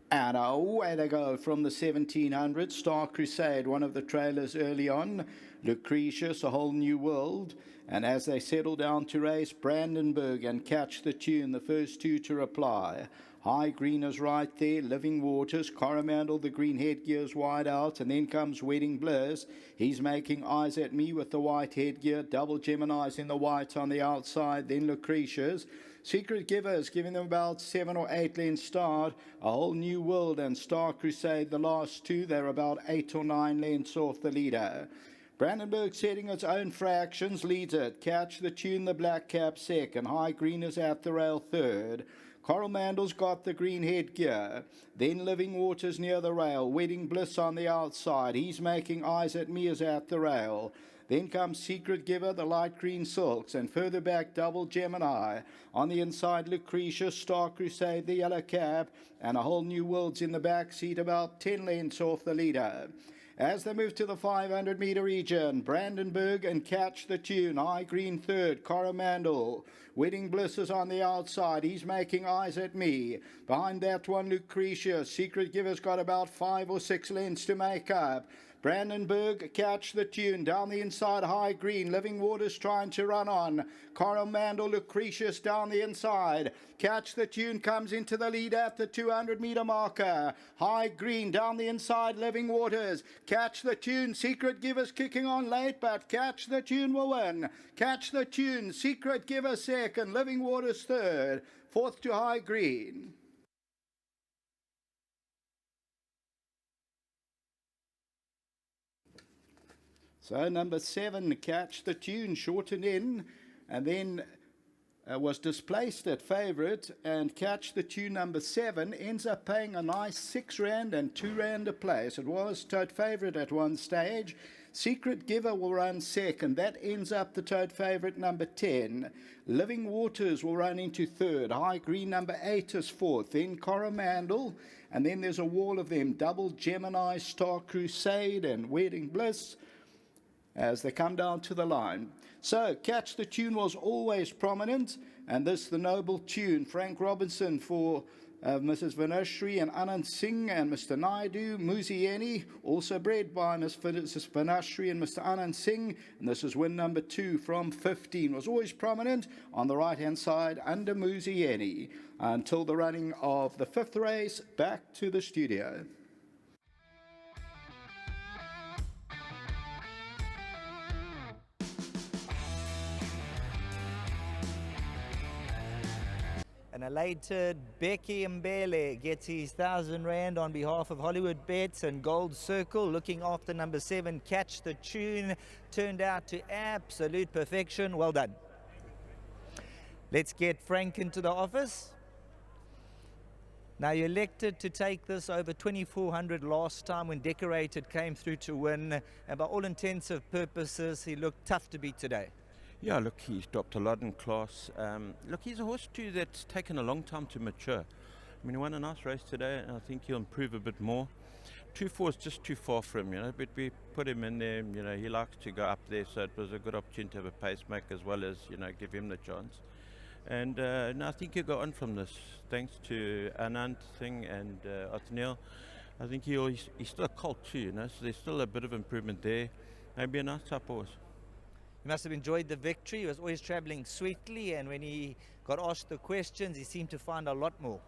And away they go from the 1700. Star Crusade, one of the trailers early on. Lucretius, A Whole New World. And as they settle down to race, Brandenburg and Catch the Tune, the first two to reply. High Green is right there, Living Waters, Coromandel, the green headgear's wide out, and then comes Wedding Bliss. He's making eyes at me with the white headgear, Double Gemini's in the white on the outside, then Lucretius. Secret Givers giving them about 7 or 8 lengths start. A Whole New World and Star Crusade, the last two, they're about 8 or 9 lengths off the leader. Brandenburg setting its own fractions, leads it. Catch the Tune, the black cap second. High Green is at the rail third. Coromandel's got the green headgear. Then Living Waters near the rail. Wedding Bliss on the outside. He's making eyes at me as at the rail. Then comes Secret Giver, the light green silks, and further back Double Gemini. On the inside, Lucretius, Star Crusade, the yellow cap, and A Whole New World's in the back seat, about 10 lengths off the leader. As they move to the 500-meter region, Brandenburg and Catch the Tune, High Green third, Coromandel. Wedding Bliss is on the outside. He's making eyes at me. Behind that one, Lucretius. Secret Giver's got about 5 or 6 lengths to make up. Brandenburg, Catch the Tune, down the inside, High Green, Living Waters trying to run on. Coromandel, Lucretius down the inside. Catch the Tune comes into the lead at the 200-meter marker. High Green down the inside, Living Waters. Catch the Tune, Secret Givers kicking on late, but Catch the Tune will win. Catch the Tune, Secret Giver second, Living Waters third, fourth to High Green. So number 7, Catch the Tune, shortened in, and then was displaced at favourite, and Catch the Tune number 7 ends up paying a nice 6 rand and 2 rand a place. It was tote favourite at one stage. Secret Giver will run second. That ends up the tote favourite number 10. Living Waters will run into third. High Green number 8 is fourth. Then Coromandel, and then there's a wall of them. Double Gemini, Star Crusade, and Wedding Bliss as they come down to the line. So Catch the Tune was always prominent, and this the Noble Tune. Frank Robinson for Mrs. Vanashri and Anand Singh and Mr. Naidu. Muzieni, also bred by Mrs. Vanashri and Mr. Anand Singh, and this is win number 2 from 15. Was always prominent on the right hand side under Muzieni until the running of the 5th race. Back to the studio. An elated Becky Mbele gets his 1,000 rand on behalf of Hollywoodbets and Gold Circle, looking after number 7, Catch the Tune. Turned out to absolute perfection. Well done. Let's get Frank into the office. Now, you elected to take this over 2,400 last time when Decorated came through to win, and by all intents and purposes, he looked tough to beat today. Yeah, look, he's dropped a lot in class. Look, he's a horse too that's taken a long time to mature. I mean, he won a nice race today, and I think he'll improve a bit more. 2-4 is just too far for him, you know, but we put him in there, you know, he likes to go up there, so it was a good opportunity to have a pacemaker as well as, you know, give him the chance. And I think he'll go on from this, thanks to Anand Singh and Othniel. I think he's still a colt too, you know, so there's still a bit of improvement there. Maybe a nice type horse. He must have enjoyed the victory. He was always travelling sweetly, and when he got asked the questions, he seemed to find a lot more.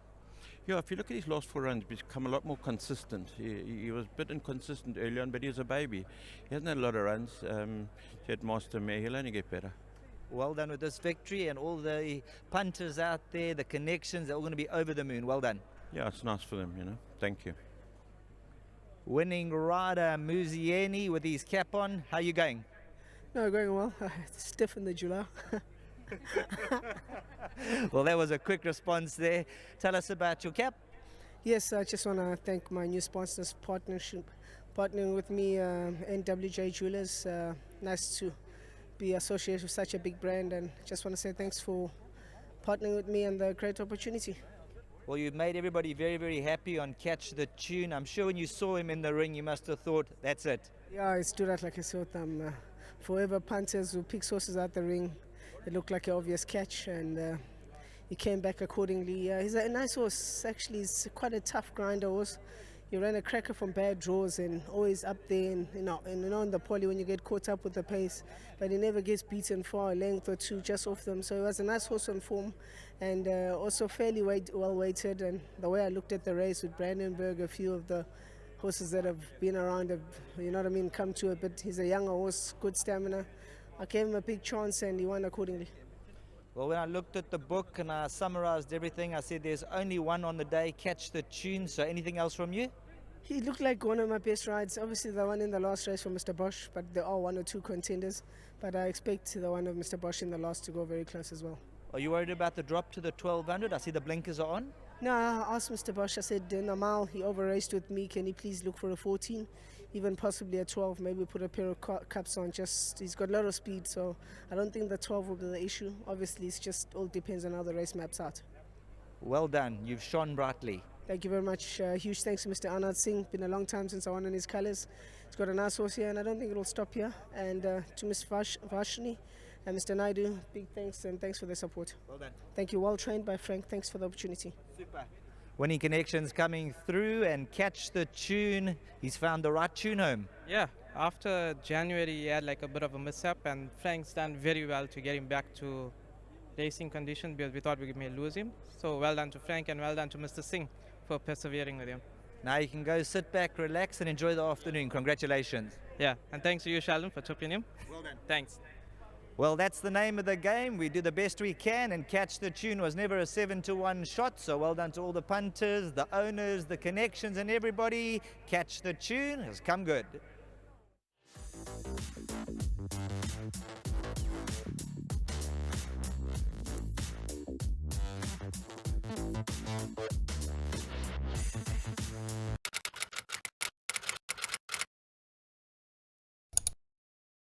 Yeah, if you look at his last 4 runs, he's become a lot more consistent. He was a bit inconsistent early on, but he was a baby. He hasn't had a lot of runs. He had Master Mare. He'll only get better. Well done with this victory, and all the punters out there, the connections, they're all going to be over the moon. Well done. Yeah, it's nice for them, you know. Thank you. Winning rider Muzieni with his cap on. How are you going? No, going well. Stiff in the July. Well, that was a quick response there. Tell us about your cap. Yes, I just want to thank my new sponsors partnering with me, NWJ Jewelers. Nice to be associated with such a big brand, and just want to say thanks for partnering with me and the great opportunity. Well, you've made everybody very, very happy on Catch the Tune. I'm sure when you saw him in the ring, you must have thought, that's it. Yeah, I stood out like I saw them. Forever punters who pick horses out the ring, it looked like an obvious catch, and he came back accordingly. He's a nice horse. Actually, he's quite a tough grinder horse. He ran a cracker from bad draws and always up there, and in the poly when you get caught up with the pace, but he never gets beaten for a length or two just off them. So he was a nice horse on form, and also fairly well weighted. And the way I looked at the race with Brandenburg, a few of the horses that have been around have, come to it. But he's a younger horse, good stamina. I gave him a big chance and he won accordingly. Well, when I looked at the book and I summarized everything, I said there's only one on the day, Catch the Tune. So anything else from you? He looked like one of my best rides. Obviously the one in the last race for Mr. Bosch, but there are one or two contenders. But I expect the one of Mr. Bosch in the last to go very close as well. Are you worried about the drop to the 1200? I see the blinkers are on. No, I asked Mr. Bosch, I said, in a mile he over-raced with me, can he please look for a 14, even possibly a 12, maybe put a pair of cups on. He's got a lot of speed, so I don't think the 12 will be the issue. Obviously, it's just all depends on how the race maps out. Well done, you've shone brightly. Thank you very much. Huge thanks to Mr. Anand Singh. Been a long time since I won in his colours. He's got a nice horse here, and I don't think it'll stop here. And to Ms. Vashni and Mr. Naidu, big thanks, and thanks for the support. Well done. Thank you. Well trained by Frank. Thanks for the opportunity. Super. Winning Connections coming through, and Catch the Tune. He's found the right tune home. Yeah, after January he had like a bit of a mishap, and Frank's done very well to get him back to racing condition, because we thought we may lose him. So well done to Frank, and well done to Mr. Singh for persevering with him. Now you can go sit back, relax, and enjoy the afternoon. Congratulations. Yeah, and thanks to you, Sheldon, for chipping him. Well done. Thanks. Well, that's the name of the game. We do the best we can, and Catch the Tune was never a 7-to-1 shot. So well done to all the punters, the owners, the connections, and everybody. Catch the Tune has come good.